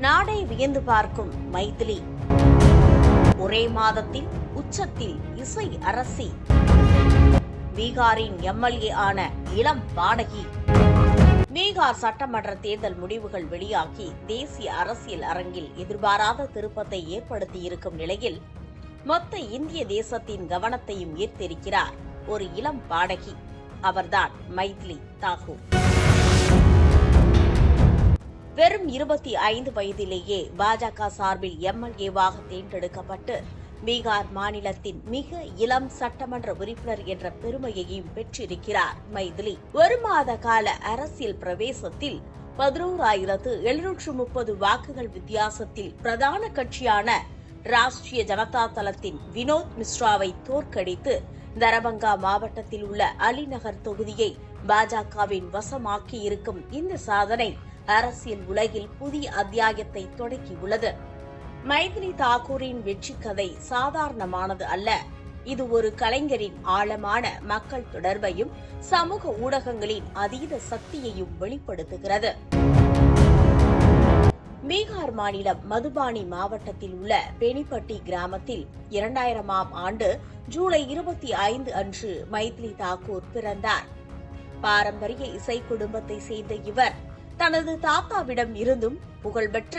நாடே வியந்து பார்க்கும் மைதிலி. ஒரே மாதத்தில் உச்சத்தில் இசை அரசி. பீகாரின் எம்எல்ஏ ஆன இளம் பாடகி. பீகார் சட்டமன்ற தேர்தல் முடிவுகள் வெளியாகி தேசிய அரசியல் அரங்கில் எதிர்பாராத திருப்பத்தை ஏற்படுத்தியிருக்கும் நிலையில் மொத்த இந்திய தேசத்தின் கவனத்தையும் ஈர்த்திருக்கிறார் ஒரு இளம் பாடகி. அவர்தான் மைதிலி தாக்கூர். வெறும் 25 வயதிலேயே பாஜக சார்பில் எம்எல்ஏவாக தேர்ந்தெடுக்கப்பட்டு பீகார் மாநிலத்தின் மிக இளம் சட்டமன்ற உறுப்பினர் என்ற பெருமையையும் பெற்றிருக்கிறார் மைதிலி. ஒரு மாத கால அரசியல் பிரவேசத்தில் 11,730 வாக்குகள் வித்தியாசத்தில் பிரதான கட்சியான ராஷ்டிரிய ஜனதா தளத்தின் வினோத் மிஸ்ராவை தோற்கடித்து தரபங்கா மாவட்டத்தில் உள்ள அலிநகர் தொகுதியை பாஜகவின் வசமாக்கியிருக்கும் இந்த சாதனை அரசியல் உலகில் புதிய அத்தியாயத்தை தொடங்கியுள்ளது. மைதிலி தாக்கூரின் வெற்றி கதை சாதாரணமானது அல்ல. இது ஒரு கலைஞரின் ஆழமான மக்கள் தொடர்பையும் சமூக ஊடகங்களின் அதீத சக்தியையும் வெளிப்படுத்துகிறது. பீகார் மாநிலம் மதுபானி மாவட்டத்தில் உள்ள பெனிப்பட்டி கிராமத்தில் 2000ஆம் ஆண்டு ஜூலை 25 அன்று மைதிலி தாக்கூர் பிறந்தார். பாரம்பரிய இசை குடும்பத்தை சேர்ந்த இவர் தனது தாத்தாவிடம் இருந்தும் புகழ்பெற்ற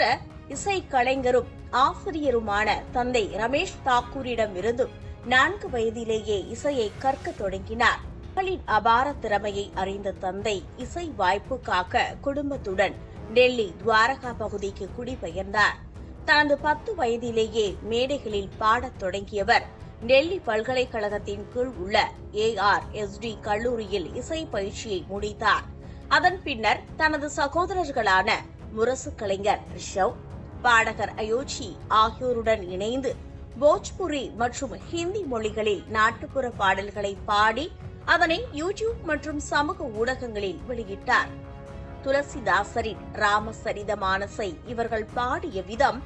இசை கலைஞரும் ஆசிரியருமான தந்தை ரமேஷ் தாக்கூரிடம் இருந்தும் 4 வயதிலேயே இசையை கற்க தொடங்கினார். மகளின் அபார திறமையை அறிந்த தந்தை இசை வாய்ப்புக்காக குடும்பத்துடன் டெல்லி துவாரகா பகுதிக்கு குடிபெயர்ந்தார். தனது 10 வயதிலேயே மேடைகளில் பாடத் தொடங்கியவர் டெல்லி பல்கலைக்கழகத்தின் கீழ் உள்ள ARSD கல்லூரியில் இசை பயிற்சியை முடித்தார். அதன் பின்னர் தனது சகோதரர்களான முரசு கலைஞர் ரிஷவ், பாடகர் அயோச்சி ஆகியோருடன் இணைந்து போஜ்புரி மற்றும் ஹிந்தி மொழிகளில் நாட்டுப்புற பாடல்களை பாடி அதனை யூடியூப் மற்றும் சமூக ஊடகங்களில் வெளியிட்டார். துளசிதாசரின் ராமசரிதமானசை இவர்கள் பாடிய விதம்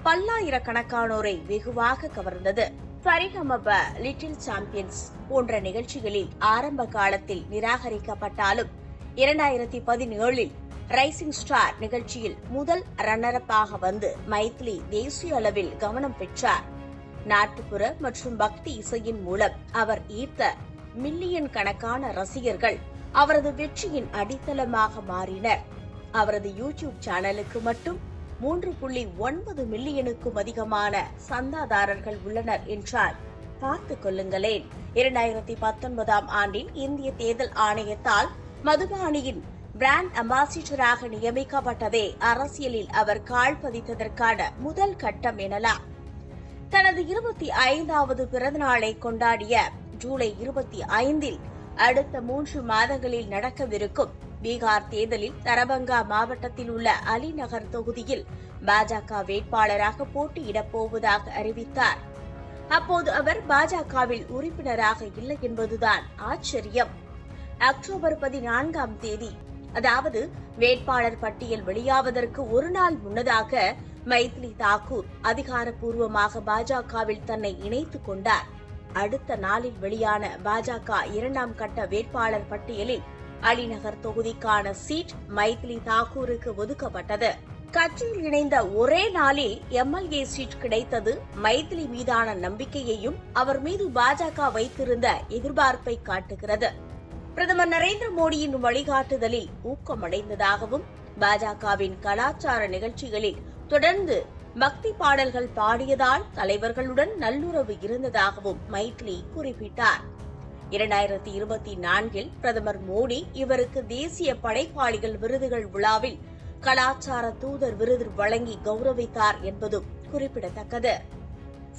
பல்லாயிரக்கணக்கானோரை வெகுவாக கவர்ந்தது. சரிகமப, லிட்டில் சாம்பியன்ஸ் போன்ற நிகழ்ச்சிகளில் ஆரம்ப காலத்தில் நிராகரிக்கப்பட்டாலும் 2017இல் ரைசிங் ஸ்டார் நிகழ்ச்சியில் முதல் ரன்னரப்பாக வந்து மைதிலி தேசிய அளவில் கவனம் பெற்றார். நாட்டுப்புற மற்றும் பக்தி இசையின் மூலம் அவர் ஈர்த்த மில்லியன் கணக்கான ரசிகர்கள் அவரது வெற்றியின் அடித்தளமாக மாறினர். அவரது யூடியூப் சேனலுக்கு மட்டும் 3.9 மில்லியனுக்கும் அதிகமான சந்தாதாரர்கள் உள்ளனர் என்றால் பார்த்துக் கொள்ளுங்களேன். 2019ஆம் ஆண்டில் இந்திய தேர்தல் ஆணையத்தால் மதுபானியின் பிராண்ட் அம்பாசிடராக நியமிக்கப்பட்டதே அரசியலில் அவர் கால் பதித்ததற்கான முதல் கட்டம் எனலாம். தனது 25வது பிறந்தநாளை கொண்டாடிய ஜூலை 25இல் அடுத்த 3 மாதங்களில் நடக்கவிருக்கும் பீகார் தேர்தலில் தரபங்கா மாவட்டத்தில் உள்ள அலிநகர் தொகுதியில் பாஜக வேட்பாளராக போட்டியிடப் போவதாக அறிவித்தார். அப்போது அவர் பாஜகவில் உறுப்பினராக இல்லை என்பதுதான் ஆச்சரியம். அக்டோபர் 14ஆம் தேதி, அதாவது வேட்பாளர் பட்டியல் வெளியாவதற்கு ஒரு நாள் முன்னதாக மைதிலி தாக்கூர் அதிகாரப்பூர்வமாக பாஜகவில் தன்னை இணைத்துக் கொண்டார். அடுத்த நாளில் வெளியான பாஜக 2ஆம் கட்ட வேட்பாளர் பட்டியலில் அலிநகர் தொகுதிக்கான சீட் மைதிலி தாக்கூருக்கு ஒதுக்கப்பட்டது. கட்சியில் இணைந்த ஒரே நாளில் எம்எல்ஏ சீட் கிடைத்தது மைதிலி மீதான நம்பிக்கையையும் அவர் மீது பாஜக வைத்திருந்த எதிர்பார்ப்பை காட்டுகிறது. பிரதமர் நரேந்திர மோடியின் வழிகாட்டுதலில் ஊக்கமடைந்ததாகவும் பாஜகவின் கலாச்சார நிகழ்ச்சிகளில் தொடர்ந்து பக்தி பாடல்கள் பாடியதால் தலைவர்களுடன் நல்லுறவு இருந்ததாகவும் மைதிலி குறிப்பிட்டார். 2024இல் பிரதமர் மோடி இவருக்கு தேசிய படைப்பாளிகள் விருதுகள் விழாவில் கலாச்சார தூதர் விருது வழங்கி கௌரவித்தார் என்பதும் குறிப்பிடத்தக்கது.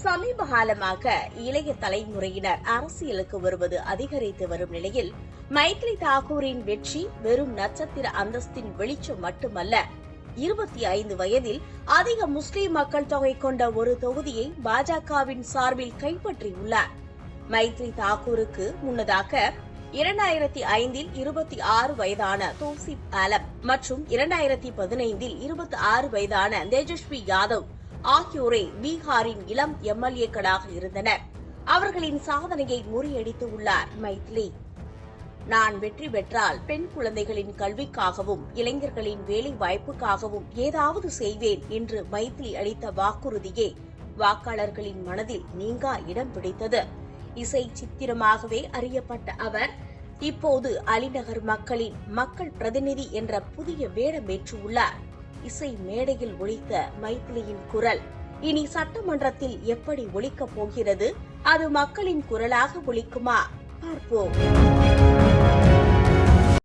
சமீப காலமாக இளைய தலைமுறையினர் அரசியலுக்கு வருவது அதிகரித்து வரும் நிலையில் மைதிலி தாக்கூரின் வெற்றி வெறும் நட்சத்திர அந்தஸ்தின் வெளிச்சம் மட்டுமல்ல, 25 வயதில் அதிக முஸ்லிம் மக்கள் தொகை கொண்ட ஒரு தொகுதியை பாஜகவின் சார்பில் கைப்பற்றியுள்ளார். மைதிலி தாக்கூருக்கு முன்னதாக 2005இல் 26 வயதான தோசிப் ஆலம் மற்றும் 2015இல் 26 வயதான தேஜஸ்வி யாதவ் ஆகியோரே பீகாரின் இளம் எம்எல்ஏக்களாக இருந்தனர். அவர்களின் சாதனையை முறியடித்து உள்ளார் மைதிலி. நான் வெற்றி பெற்றால் பெண் குழந்தைகளின் கல்விக்காகவும் இளைஞர்களின் வேலை வாய்ப்புக்காகவும் ஏதாவது செய்வேன் என்று மைத்திலி அளித்த வாக்குறுதியே வாக்காளர்களின் மனதில் நீங்கா இடம் பிடித்தது. இசை சித்திரமாகவே அறியப்பட்ட அவர் இப்போது அலிநகர் மக்களின் மக்கள் பிரதிநிதி என்ற புதிய வேடமேற்றுள்ளார். இசை மேடையில் ஒலித்த மைத்திலியின் குரல் இனி சட்டமன்றத்தில் எப்படி ஒலிக்கப் போகிறது? அது மக்களின் குரலாக ஒலிக்குமா? பார்ப்போம்.